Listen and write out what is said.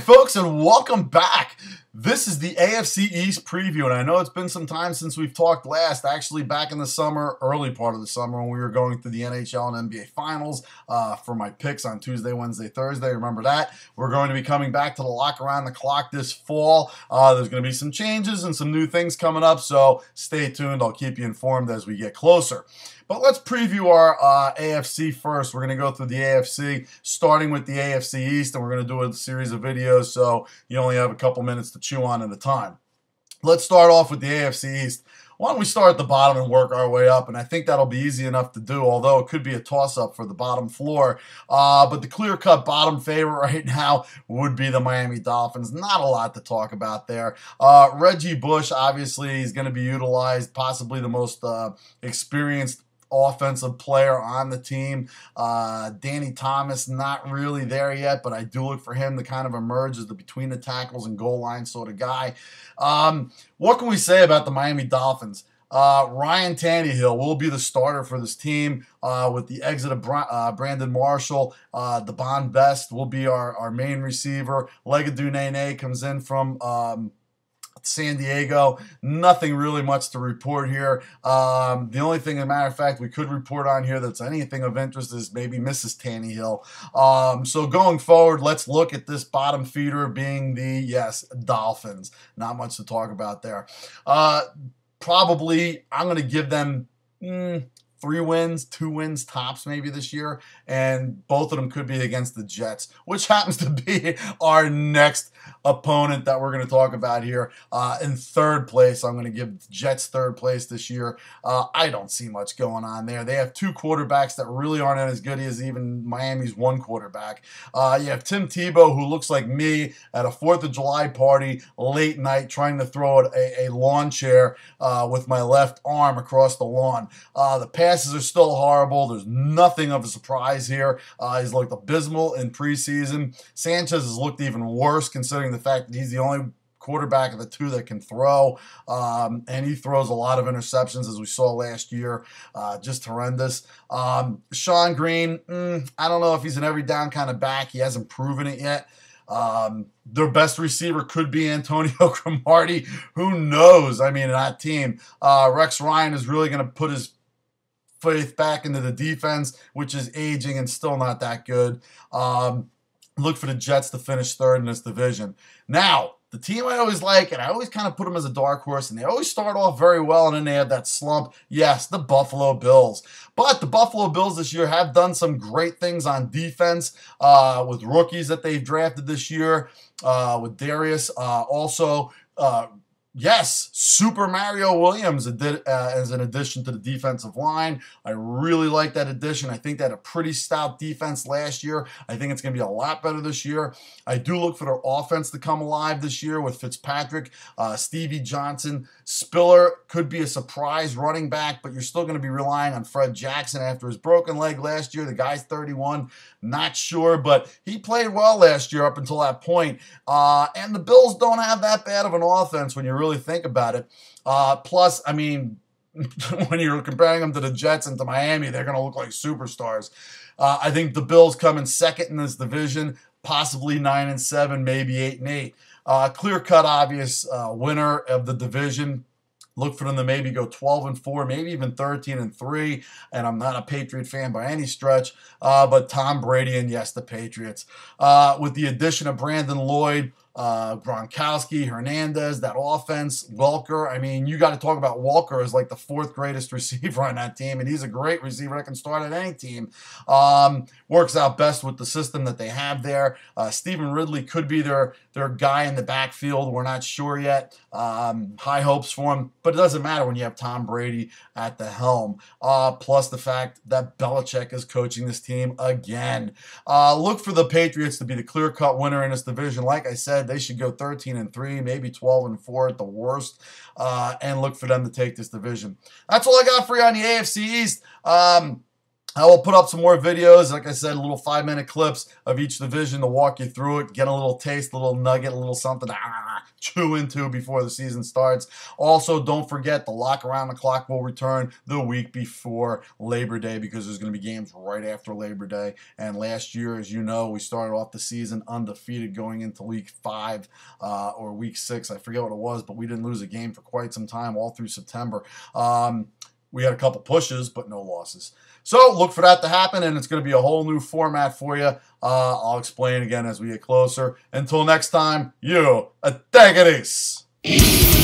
folks, and welcome back. This is the AFC East preview, and I know it's been some time since we've talked last, actually back in the summer, early part of the summer, when we were going through the NHL and NBA Finals for my picks on Tuesday, Wednesday, Thursday. Remember that? We're going to be coming back to the Lock Around the Clock this fall. There's going to be some changes and some new things coming up, so stay tuned. I'll keep you informed as we get closer. But let's preview our AFC first. We're going to go through the AFC, starting with the AFC East, and we're going to do a series of videos, so you only have a couple minutes to chew on at a time. Let's start off with the AFC East. Why don't we start at the bottom and work our way up? And I think that'll be easy enough to do, although it could be a toss-up for the bottom floor. But the clear-cut bottom favorite right now would be the Miami Dolphins. Not a lot to talk about there. Reggie Bush, obviously, is going to be utilized, possibly the most experienced offensive player on the team. Danny Thomas, not really there yet, but I do look for him to kind of emerge as the between the tackles and goal line sort of guy. What can we say about the Miami Dolphins? Ryan Tannehill will be the starter for this team with the exit of Brandon Marshall. Devon Best will be our main receiver. Legadou Nene comes in from San Diego. Nothing really much to report here. The only thing, as a matter of fact, we could report on here that's anything of interest is maybe Mrs. Tannehill. So going forward, let's look at this bottom feeder being the, yes, Dolphins. Not much to talk about there. Probably, I'm going to give them 3 wins, 2 wins tops maybe this year, and both of them could be against the Jets, which happens to be our next opponent that we're going to talk about here. In third place, I'm going to give the Jets third place this year. I don't see much going on there. They have 2 quarterbacks that really aren't as good as even Miami's 1 quarterback. You have Tim Tebow, who looks like me at a 4th of July party late night trying to throw a lawn chair with my left arm across the lawn. The passes are still horrible. There's nothing of a surprise here. He's looked abysmal in preseason. Sanchez has looked even worse considering the fact that he's the only quarterback of the 2 that can throw, and he throws a lot of interceptions as we saw last year. Just horrendous. Sean Green, I don't know if he's an every down kind of back. He hasn't proven it yet. Their best receiver could be Antonio Cromartie. Who knows? I mean, in that team, Rex Ryan is really going to put his faith back into the defense, which is aging and still not that good. Look for the Jets to finish third in this division. Now, the team I always like, and I always kind of put them as a dark horse, and they always start off very well, and then they have that slump. Yes, the Buffalo Bills. But the Buffalo Bills this year have done some great things on defense with rookies that they've drafted this year, with Darius. Yes, Super Mario Williams as an addition to the defensive line. I really like that addition. I think they had a pretty stout defense last year. I think it's going to be a lot better this year. I do look for their offense to come alive this year with Fitzpatrick, Stevie Johnson. Spiller could be a surprise running back, but you're still going to be relying on Fred Jackson after his broken leg last year. The guy's 31. Not sure, but he played well last year up until that point. And the Bills don't have that bad of an offense when you really think about it. Plus, I mean, when you're comparing them to the Jets and to Miami, they're going to look like superstars. I think the Bills come in second in this division, possibly 9-7, maybe 8-8. Clear-cut, obvious winner of the division. Look for them to maybe go 12-4, maybe even 13-3. And I'm not a Patriot fan by any stretch, but Tom Brady and, yes, the Patriots. With the addition of Brandon Lloyd, Gronkowski, Hernandez, that offense, Welker. I mean, you got to talk about Welker as like the 4th greatest receiver on that team, and he's a great receiver that can start at any team. Works out best with the system that they have there. Stephen Ridley could be their guy in the backfield. We're not sure yet. High hopes for him, but it doesn't matter when you have Tom Brady at the helm. Plus the fact that Belichick is coaching this team again. Look for the Patriots to be the clear-cut winner in this division. Like I said, they should go 13-3, maybe 12-4 at the worst, and look for them to take this division. That's all I got for you on the AFC East. I will put up some more videos, like I said, little 5-minute clips of each division to walk you through it, get a little taste, a little nugget, a little something to chew into before the season starts. Also, don't forget the Lock Around the Clock will return the week before Labor Day, because there's going to be games right after Labor Day. And last year, as you know, we started off the season undefeated going into week 5 or week 6. I forget what it was, but we didn't lose a game for quite some time, all through September. We had a couple pushes, but no losses. So look for that to happen, and it's going to be a whole new format for you. I'll explain again as we get closer. Until next time, you take it easy.